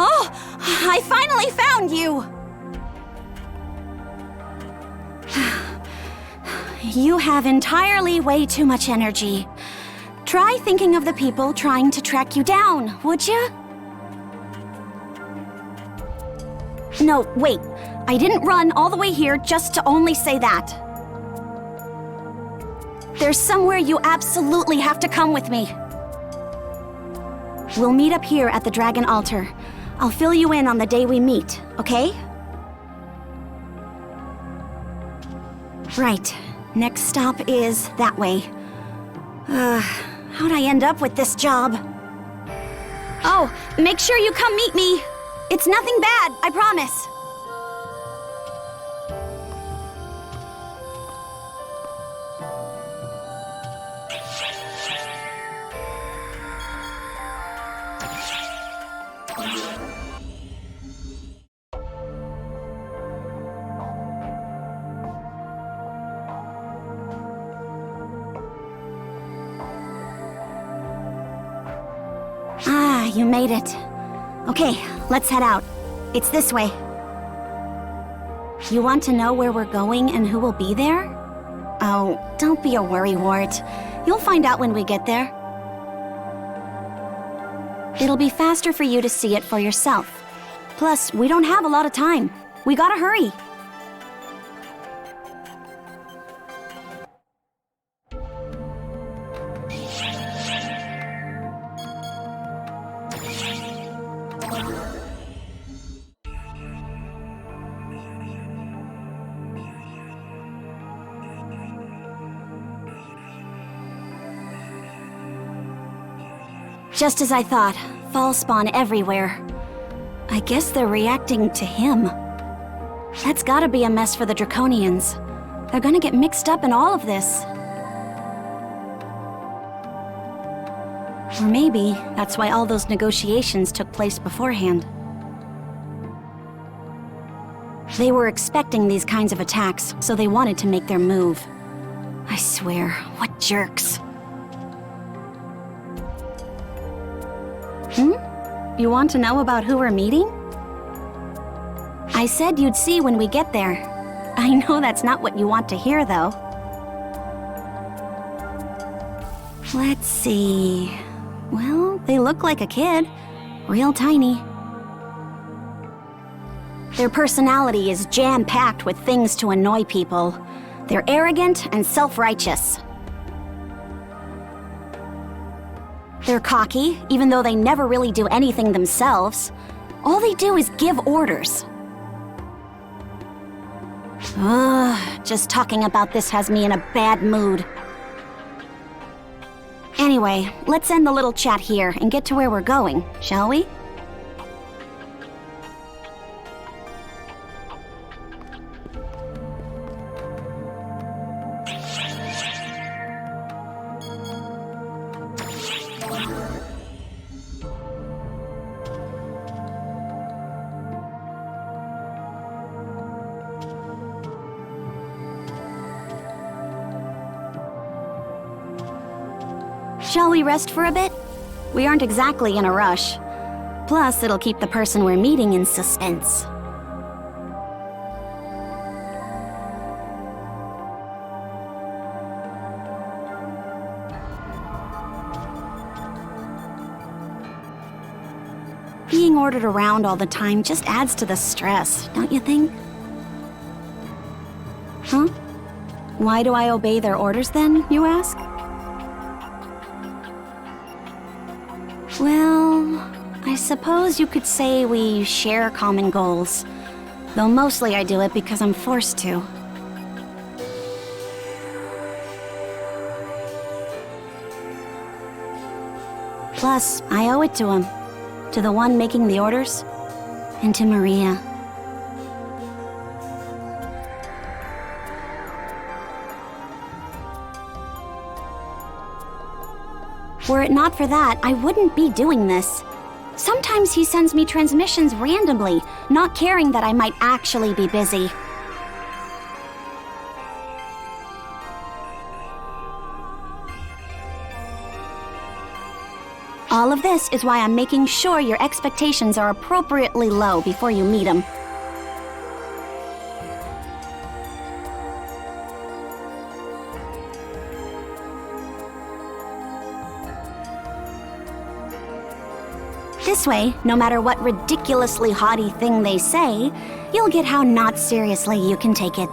Oh, I finally found you! You have entirely way too much energy. Try thinking of the people trying to track you down, would you? No, wait. I didn't run all the way here just to only say that. There's somewhere you absolutely have to come with me. We'll meet up here at the Dragon Altar. I'll fill you in on the day we meet, okay? Right. Next stop is that way. How'd I end up with this job? Oh, make sure you come meet me. It's nothing bad, I promise. You made it. Okay, let's head out. It's this way. You want to know where we're going and who will be there? Oh, don't be a worrywart. You'll find out when we get there. It'll be faster for you to see it for yourself. Plus, we don't have a lot of time. We gotta hurry. Just as I thought, fall spawn everywhere. I guess they're reacting to him. That's gotta be a mess for the Draconians. They're gonna get mixed up in all of this. Or maybe that's why all those negotiations took place beforehand. They were expecting these kinds of attacks, so they wanted to make their move. I swear, what jerks. You want to know about who we're meeting? I said you'd see when we get there. I know that's not what you want to hear, though. Let's see... Well, they look like a kid. Real tiny. Their personality is jam-packed with things to annoy people. They're arrogant and self-righteous. They're cocky, even though they never really do anything themselves. All they do is give orders. Ugh, just talking about this has me in a bad mood. Anyway, let's end the little chat here and get to where we're going, shall we? Shall we rest for a bit? We aren't exactly in a rush. Plus, it'll keep the person we're meeting in suspense. Being ordered around all the time just adds to the stress, don't you think? Huh? Why do I obey their orders then, you ask? Well, I suppose you could say we share common goals. Though mostly I do it because I'm forced to. Plus, I owe it to him. To the one making the orders. And to Maria. Were it not for that, I wouldn't be doing this. Sometimes he sends me transmissions randomly, not caring that I might actually be busy. All of this is why I'm making sure your expectations are appropriately low before you meet him. This way, no matter what ridiculously haughty thing they say, you'll get how not seriously you can take it.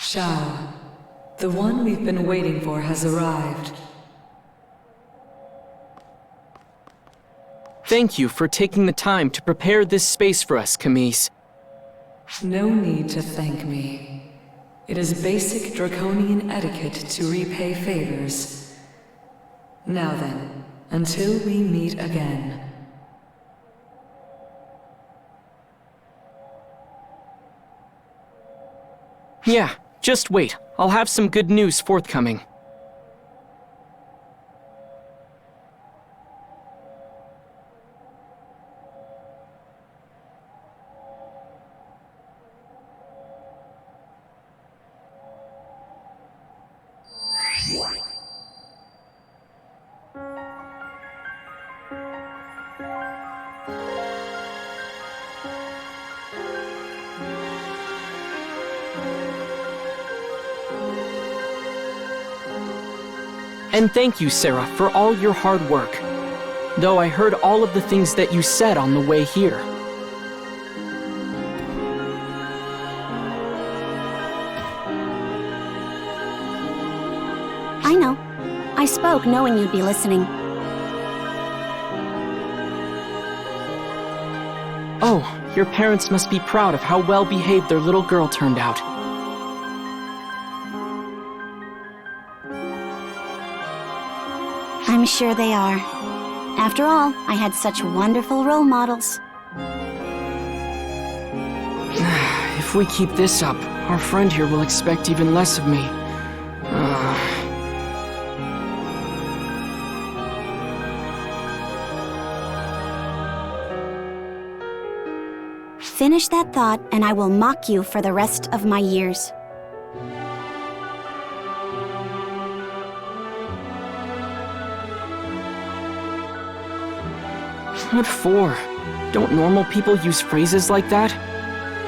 Shao, the one we've been waiting for has arrived. Thank you for taking the time to prepare this space for us, Camise. No need to thank me. It is basic draconian etiquette to repay favors. Now then, until we meet again. Yeah, just wait. I'll have some good news forthcoming. And thank you, Sarah, for all your hard work. Though I heard all of the things that you said on the way here. I know. I spoke knowing you'd be listening. Oh, your parents must be proud of how well behaved their little girl turned out. I'm sure they are. After all, I had such wonderful role models. If we keep this up, our friend here will expect even less of me. Finish that thought, and I will mock you for the rest of my years. What for? Don't normal people use phrases like that?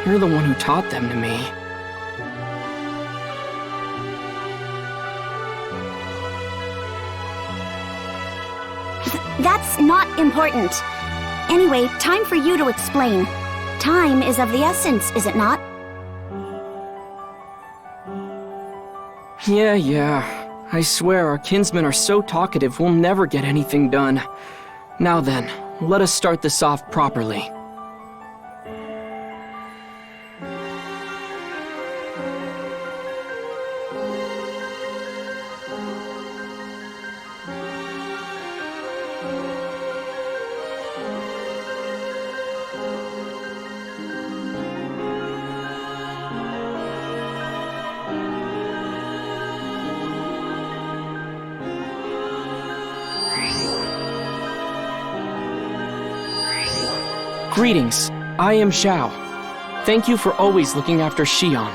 You're the one who taught them to me. That's not important. Anyway, time for you to explain. Time is of the essence, is it not? Yeah. I swear our kinsmen are so talkative we'll never get anything done. Now then, let us start this off properly. Greetings, I am Zhao. Thank you for always looking after Xion.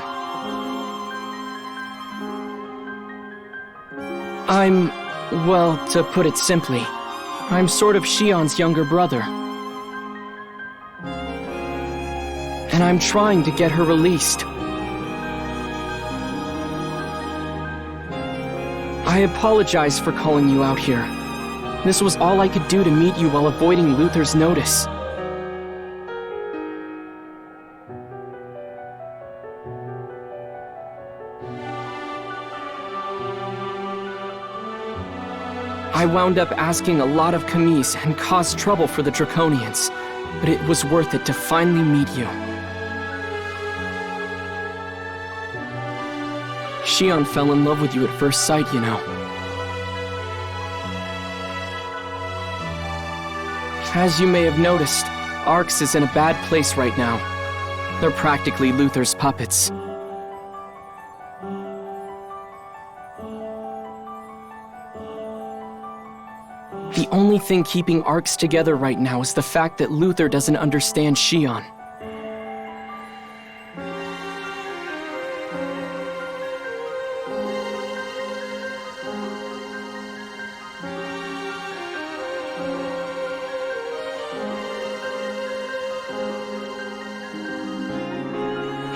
Well, to put it simply, I'm sort of Xion's younger brother. And I'm trying to get her released. I apologize for calling you out here. This was all I could do to meet you while avoiding Luther's notice. I wound up asking a lot of Camise and caused trouble for the Draconians, but it was worth it to finally meet you. Shion fell in love with you at first sight, you know. As you may have noticed, Arx is in a bad place right now. They're practically Luther's puppets. The only thing keeping Arx together right now is the fact that Luther doesn't understand Shion.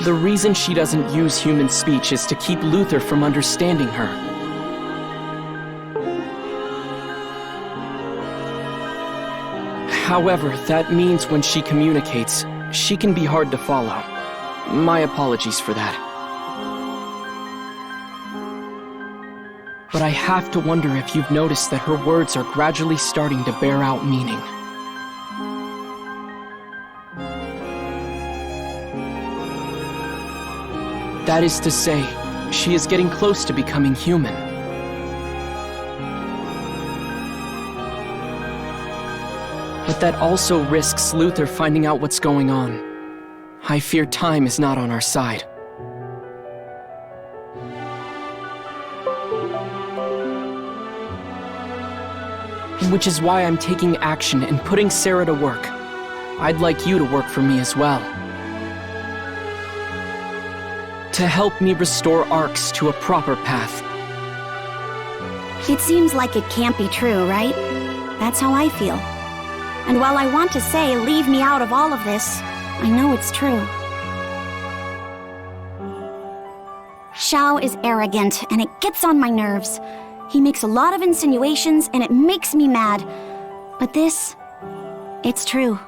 The reason she doesn't use human speech is to keep Luther from understanding her. However, that means when she communicates, she can be hard to follow. My apologies for that. But I have to wonder if you've noticed that her words are gradually starting to bear out meaning. That is to say, she is getting close to becoming human. But that also risks Luther finding out what's going on. I fear time is not on our side. Which is why I'm taking action and putting Sarah to work. I'd like you to work for me as well. To help me restore Arx to a proper path. It seems like it can't be true, right? That's how I feel. And while I want to say, leave me out of all of this, I know it's true. Xiao is arrogant, and it gets on my nerves. He makes a lot of insinuations, and it makes me mad. But this, it's true.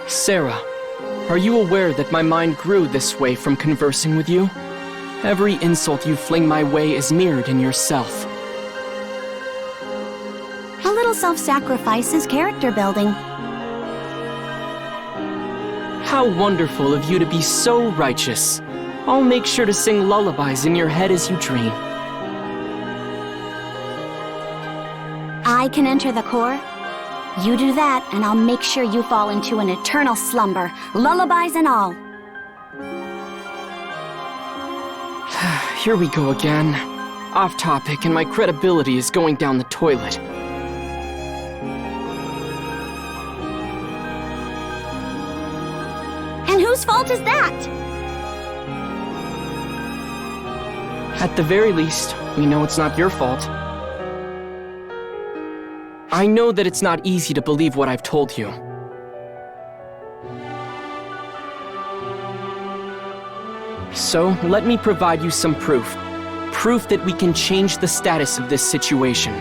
Sarah, are you aware that my mind grew this way from conversing with you? Every insult you fling my way is mirrored in yourself. A little self-sacrifice is character building. How wonderful of you to be so righteous. I'll make sure to sing lullabies in your head as you dream. I can enter the core. You do that, and I'll make sure you fall into an eternal slumber, lullabies and all. Here we go again. Off topic, and my credibility is going down the toilet. And whose fault is that? At the very least, we know it's not your fault. I know that it's not easy to believe what I've told you. So, let me provide you some proof. Proof that we can change the status of this situation.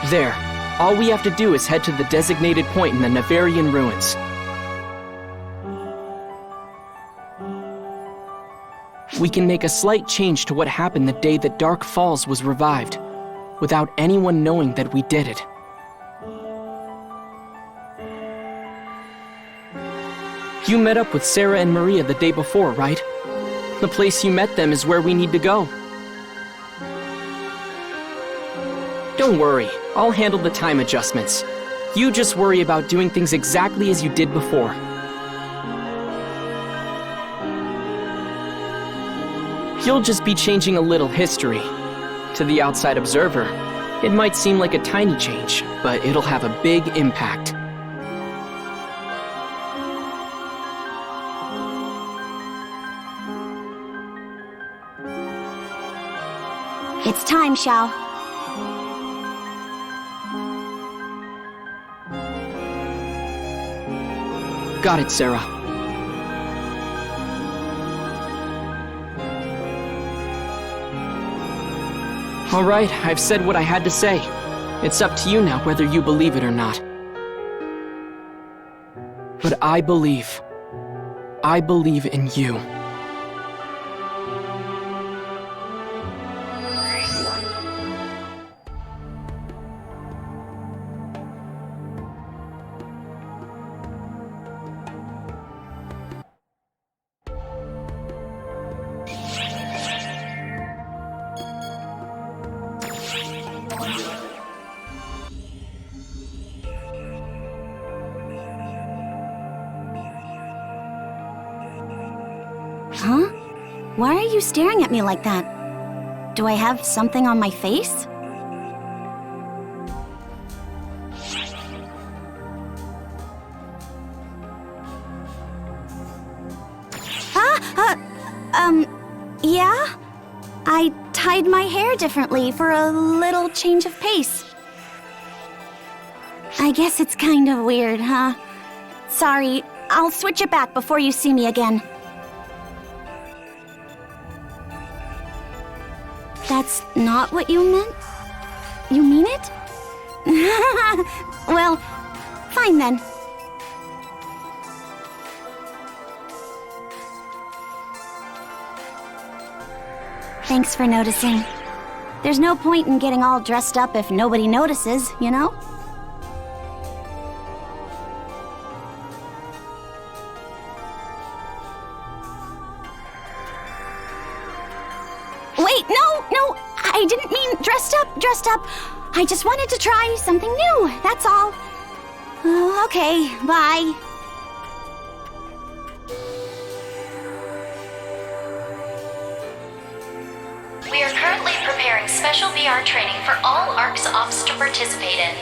There. All we have to do is head to the designated point in the Nevarian ruins. We can make a slight change to what happened the day that Dark Falls was revived, without anyone knowing that we did it. You met up with Sarah and Maria the day before, right? The place you met them is where we need to go. Don't worry, I'll handle the time adjustments. You just worry about doing things exactly as you did before. You'll just be changing a little history. To the outside observer, it might seem like a tiny change, but it'll have a big impact. It's time, Xiao. Got it, Sarah. All right, I've said what I had to say. It's up to you now whether you believe it or not. But I believe. I believe in you. Huh? Why are you staring at me like that? Do I have something on my face? Yeah? I tied my hair differently for a little change of pace. I guess it's kind of weird, huh? Sorry, I'll switch it back before you see me again. That's not what you meant? You mean it? Well, fine then. Thanks for noticing. There's no point in getting all dressed up if nobody notices, you know? Wait, no, I didn't mean dressed up. I just wanted to try something new, that's all. Okay, bye. We are currently preparing special VR training for all ARC's ops to participate in.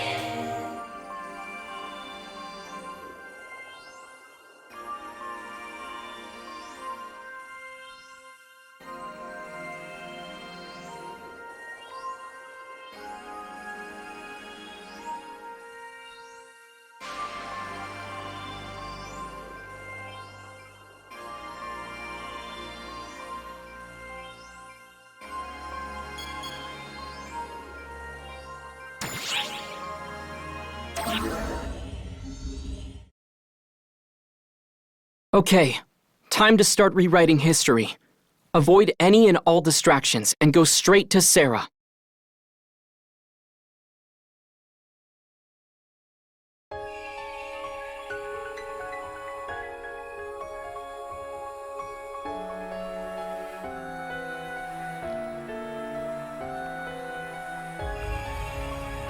Okay, time to start rewriting history. Avoid any and all distractions and go straight to Sarah.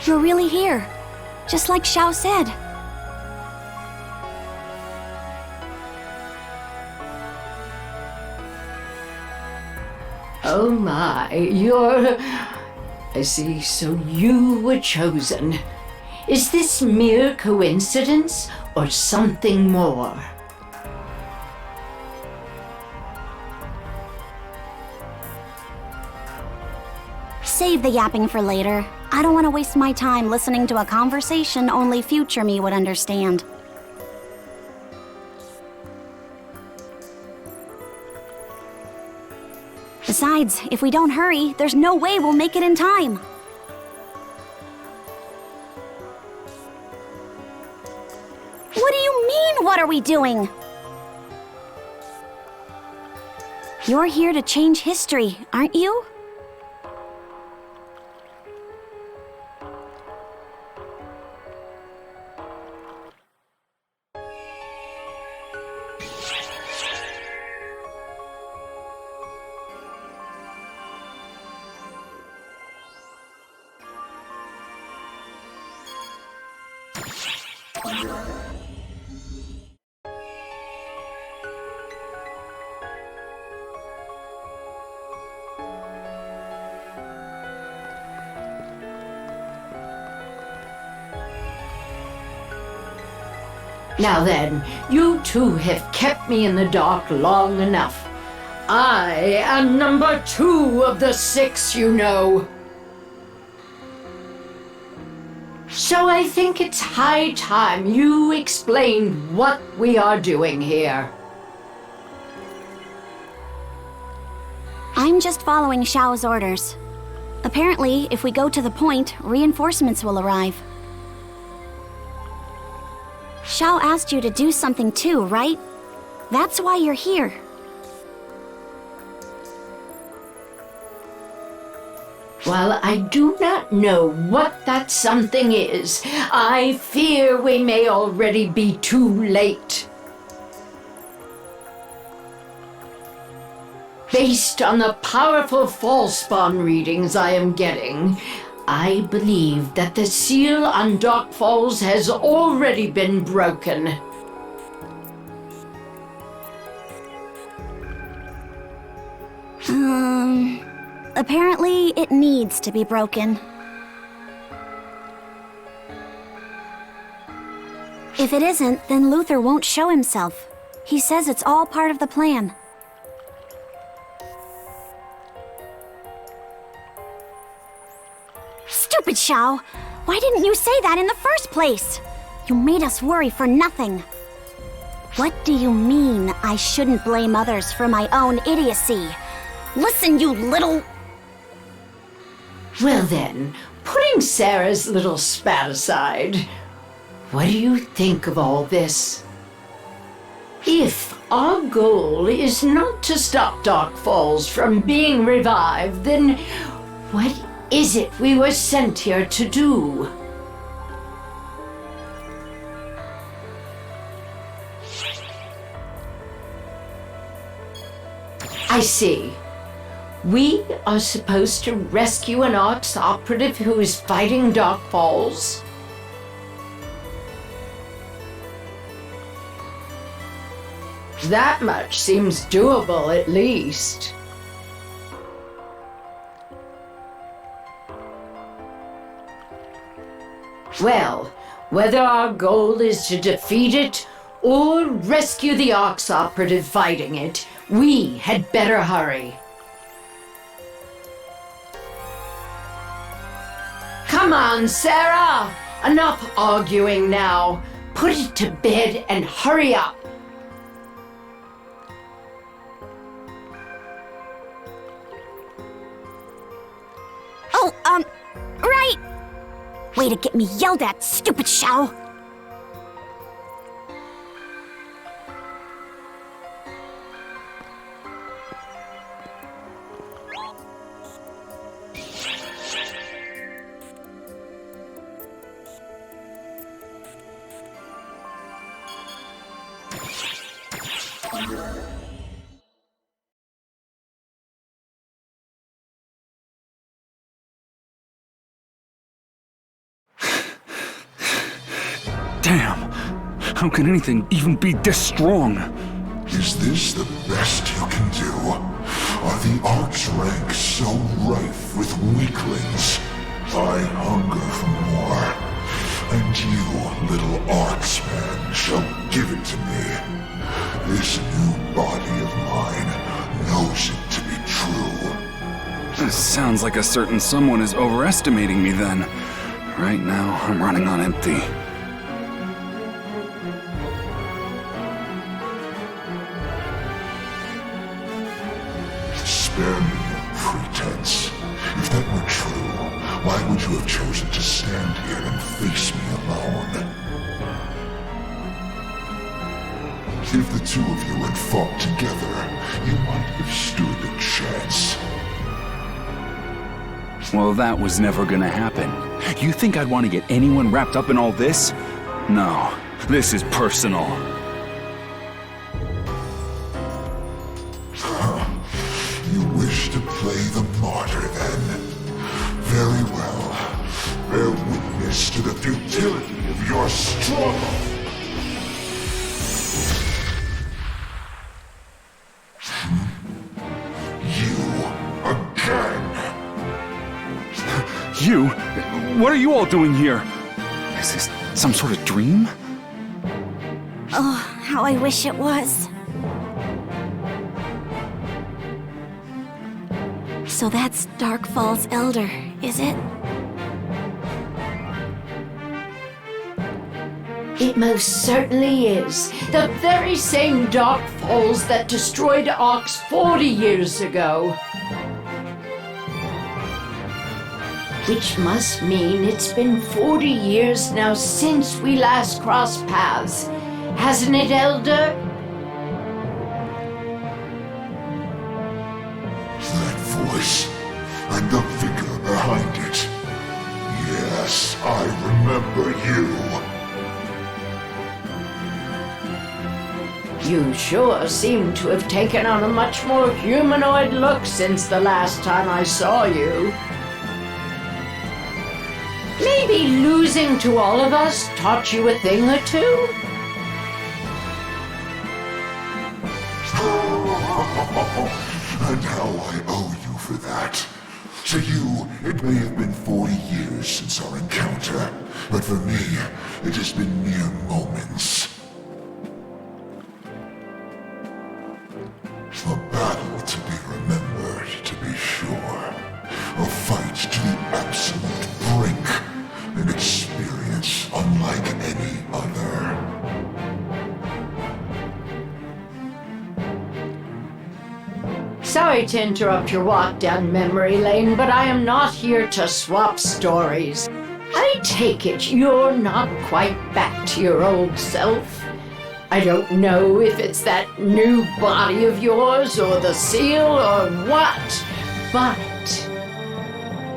You're really here, just like Xiao said. Oh my, you're... I see, so you were chosen. Is this mere coincidence or something more? Save the yapping for later. I don't want to waste my time listening to a conversation only future me would understand. Besides, if we don't hurry, there's no way we'll make it in time. What do you mean, what are we doing? You're here to change history, aren't you? Now then, you two have kept me in the dark long enough. I am number 2 of the 6, you know. So I think it's high time you explain what we are doing here. I'm just following Xiao's orders. Apparently, if we go to the point, reinforcements will arrive. Xiao asked you to do something too, right? That's why you're here. While I do not know what that something is, I fear we may already be too late. Based on the powerful false spawn readings I am getting, I believe that the seal on Dark Falls has already been broken. Apparently it needs to be broken. If it isn't, then Luther won't show himself. He says it's all part of the plan. Stupid Shao! Why didn't you say that in the first place? You made us worry for nothing. What do you mean I shouldn't blame others for my own idiocy? Listen, you little... Well then, putting Sarah's little spat aside, what do you think of all this? If our goal is not to stop Dark Falls from being revived, then what is it we were sent here to do? I see. We are supposed to rescue an ARX operative who is fighting Dark Falls? That much seems doable, at least. Well, whether our goal is to defeat it or rescue the ARX operative fighting it, we had better hurry. Come on, Sarah! Enough arguing now. Put it to bed and hurry up. Oh, right! Way to get me yelled at, stupid Shao! Damn! How can anything even be this strong? Is this the best you can do? Are the ARX ranks so rife with weaklings? I hunger for more. And you, little ARX man, shall give it to me. This new body of mine knows it to be true. This sounds like a certain someone is overestimating me then. Right now, I'm running on empty. Spare me your pretense. If that were true, why would you have chosen to stand here and face me alone? If the two of you had fought together, you might have stood a chance. Well, that was never gonna happen. You think I'd want to get anyone wrapped up in all this? No, this is personal. You wish to play the martyr, then? Very well. Bear witness to the futility of your struggle. You again. You? What are you all doing here? Is this some sort of dream? Oh, how I wish it was. So that's Dark Falls Elder, is it? It most certainly is. The very same Dark Falls that destroyed ARX 40 years ago. Which must mean it's been 40 years now since we last crossed paths. Hasn't it, Elder? voice, and the vigor behind it. Yes, I remember you. You sure seem to have taken on a much more humanoid look since the last time I saw you. Maybe losing to all of us taught you a thing or two? And how I owe you for that. To you, it may have been 40 years since our encounter, but for me, it has been mere moments. A battle to be remembered, to be sure. A fight to the absolute brink. An experience unlike any other. Sorry to interrupt your walk down memory lane, but I am not here to swap stories. I take it you're not quite back to your old self. I don't know if it's that new body of yours or the seal or what, but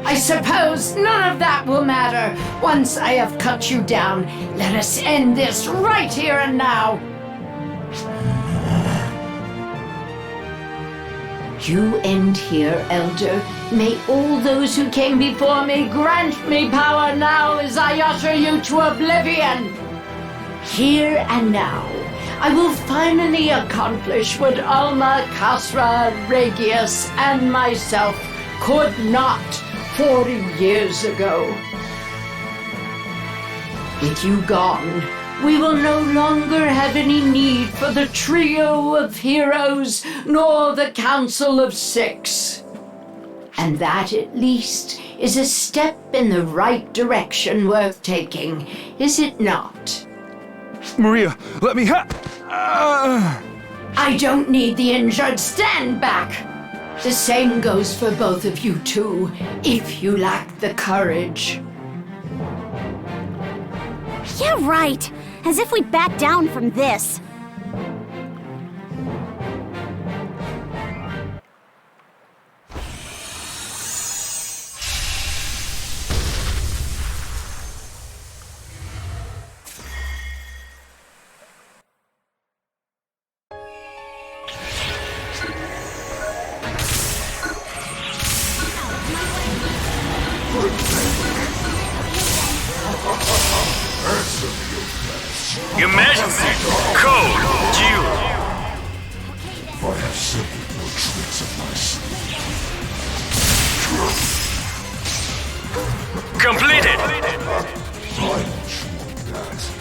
I suppose none of that will matter. Once I have cut you down, let us end this right here and now. You end here, Elder. May all those who came before me grant me power now as I usher you to oblivion. Here and now, I will finally accomplish what Alma, Kasra, Regius, and myself could not 40 years ago. With you gone, we will no longer have any need for the trio of heroes nor the Council of Six. And that, at least, is a step in the right direction worth taking, is it not? Maria, let me I don't need the injured. Stand back! The same goes for both of you too, if you lack the courage. Yeah, right. As if we'd back down from this. Your Majesty, Code Duel. I have simply no tricks up my sleeve. Completed. I'm sure of that.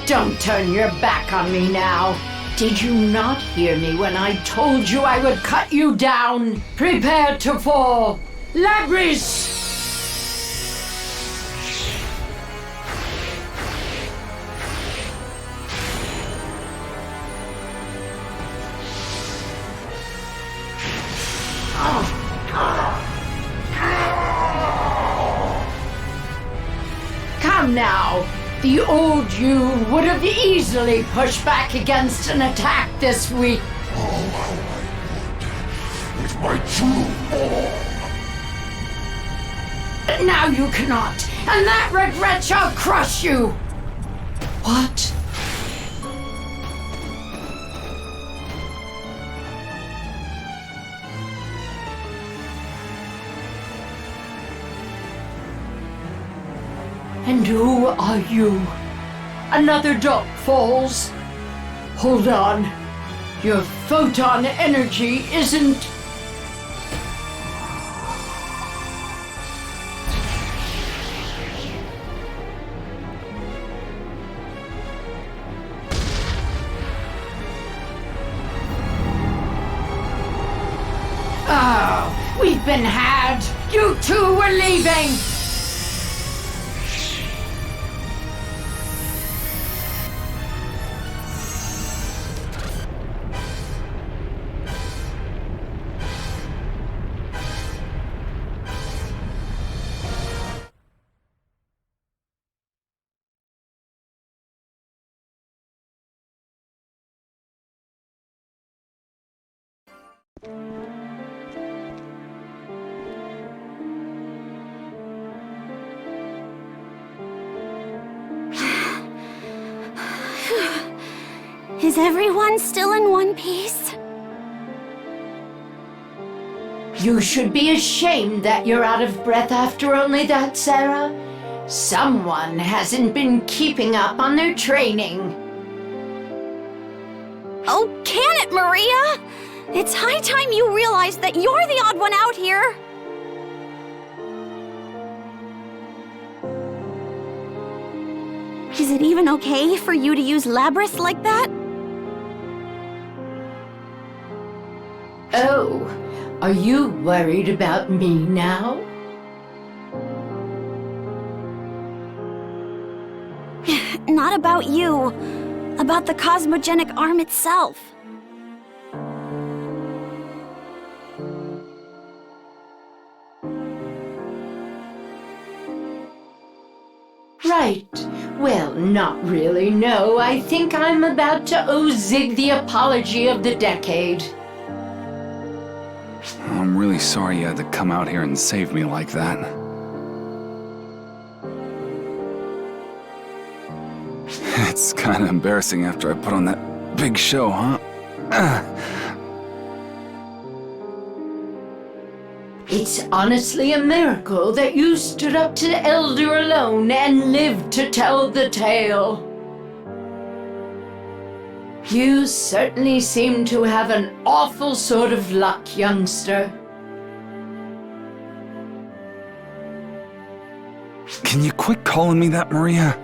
Don't turn your back on me now. Did you not hear me when I told you I would cut you down? Prepare to fall. Labris! Come now! The old you would have easily pushed back against an attack this week. Oh, how I would. With my true form. But now you cannot, and that regret shall crush you! What? And who are you? Another Dark Falls? Hold on. Your photon energy isn't... Oh, we've been had! You two were leaving! Is everyone still in one piece? You should be ashamed that you're out of breath after only that, Sarah. Someone hasn't been keeping up on their training. Oh, can it, Maria? It's high time you realized that you're the odd one out here. Is it even okay for you to use Labrys like that? Oh, are you worried about me now? Not about you. About the cosmogenic arm itself. Right. Well, not really, no. I think I'm about to owe Zig the apology of the decade. I'm really sorry you had to come out here and save me like that. It's kind of embarrassing after I put on that big show, huh? It's honestly a miracle that you stood up to the Elder alone and lived to tell the tale. You certainly seem to have an awful sort of luck, youngster. Can you quit calling me that, Maria?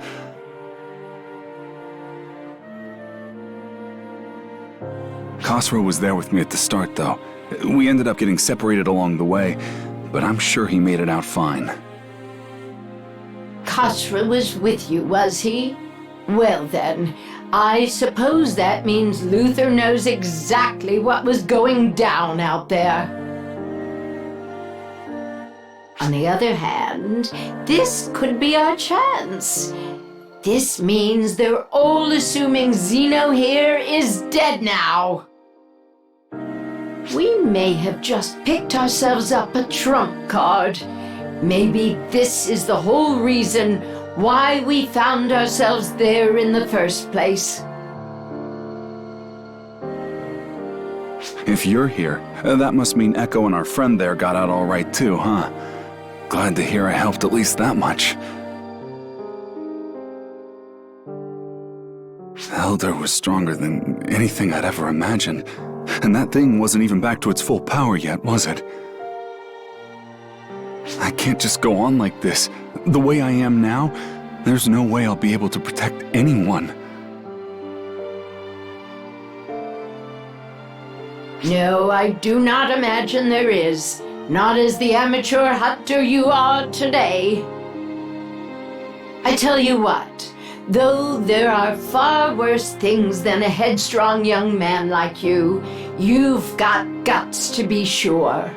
Khosrow was there with me at the start, though. We ended up getting separated along the way, but I'm sure he made it out fine. Khosrow was with you, was he? Well then, I suppose that means Luther knows exactly what was going down out there. On the other hand, this could be our chance. This means they're all assuming Zeno here is dead now. We may have just picked ourselves up a trump card. Maybe this is the whole reason why we found ourselves there in the first place. If you're here, that must mean Echo and our friend there got out all right too, huh? Glad to hear I helped at least that much. Elder was stronger than anything I'd ever imagined. And that thing wasn't even back to its full power yet, was it? I can't just go on like this. The way I am now, there's no way I'll be able to protect anyone. No, I do not imagine there is. Not as the amateur hunter you are today. I tell you what, though there are far worse things than a headstrong young man like you, you've got guts to be sure.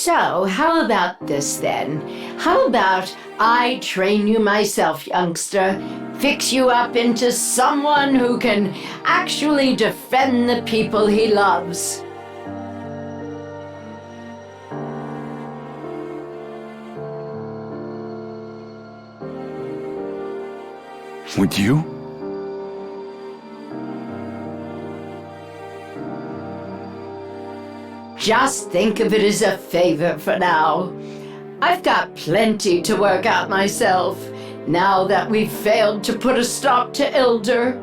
So, how about this then? How about I train you myself, youngster? Fix you up into someone who can actually defend the people he loves. Would you? Just think of it as a favor for now. I've got plenty to work out myself, now that we've failed to put a stop to Ilder.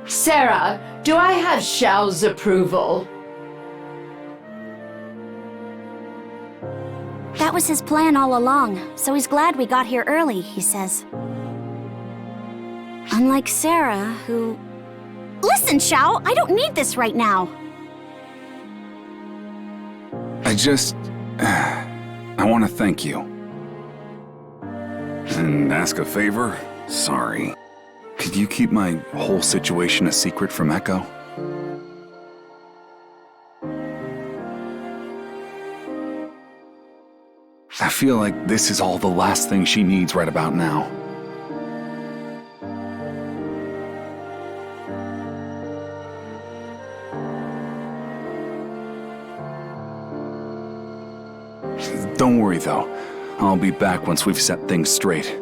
Sarah, do I have Xiao's approval? That was his plan all along, so he's glad we got here early, he says. Unlike Sarah, who... Listen, Xiao, I don't need this right now. I want to thank you. And ask a favor? Sorry. Could you keep my whole situation a secret from Echo? I feel like this is all the last thing she needs right about now. Don't worry though, I'll be back once we've set things straight.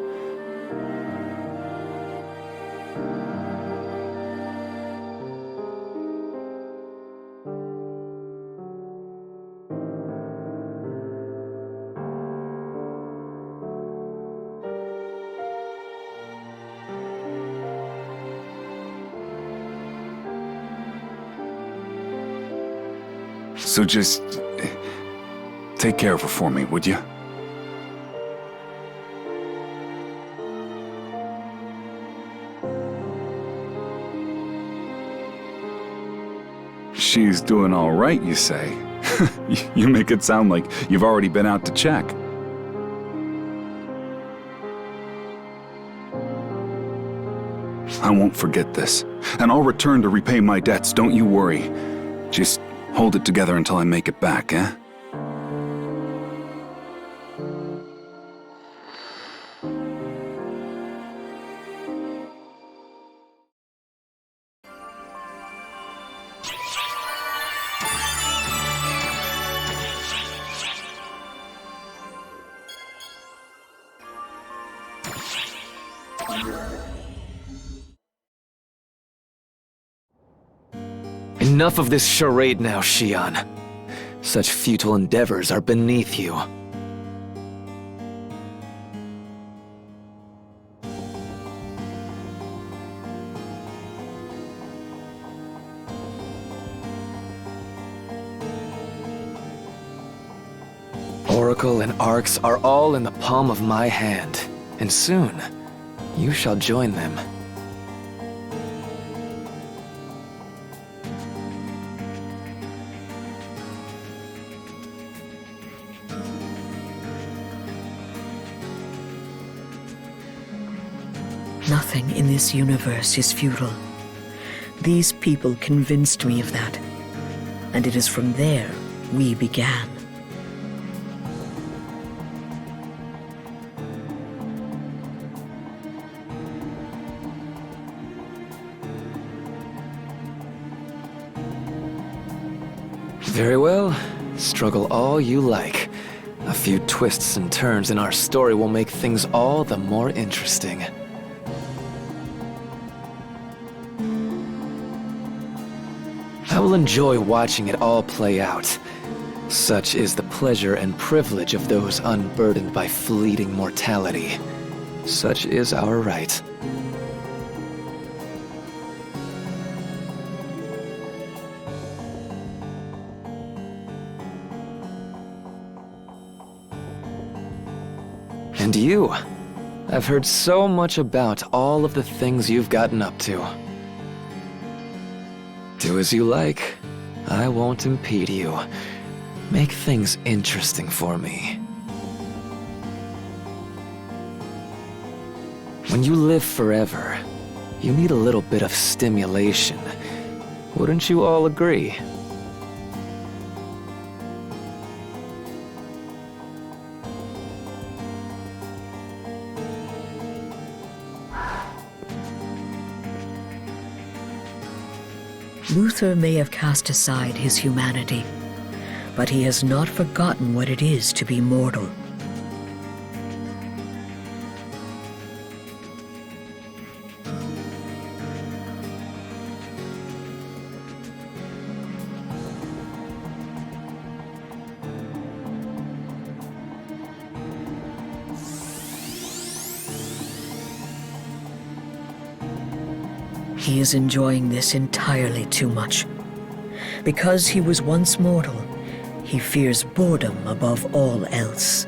So just take care of her for me, would you? She's doing all right, you say? You make it sound like you've already been out to check. I won't forget this, and I'll return to repay my debts, don't you worry. Just hold it together until I make it back, eh? Enough of this charade now, Xian. Such futile endeavors are beneath you. Oracle and Arcs are all in the palm of my hand, and soon, you shall join them. Nothing in this universe is futile. These people convinced me of that, and it is from there we began. Very well. Struggle all you like. A few twists and turns in our story will make things all the more interesting. I will enjoy watching it all play out. Such is the pleasure and privilege of those unburdened by fleeting mortality. Such is our right. And you. I've heard so much about all of the things you've gotten up to. Do as you like. I won't impede you. Make things interesting for me. When you live forever, you need a little bit of stimulation. Wouldn't you all agree? Luther may have cast aside his humanity, but he has not forgotten what it is to be mortal. He is enjoying this entirely too much. Because he was once mortal, he fears boredom above all else.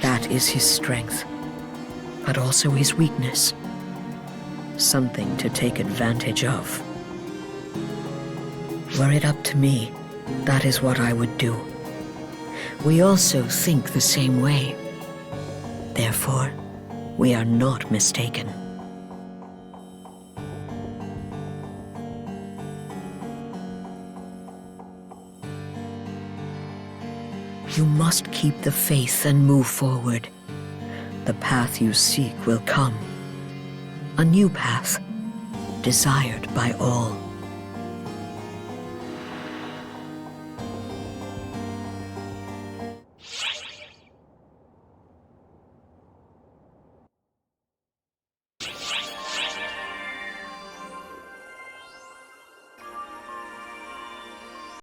That is his strength, but also his weakness. Something to take advantage of. Were it up to me, that is what I would do. We also think the same way. Therefore, we are not mistaken. You must keep the faith and move forward. The path you seek will come. A new path, desired by all.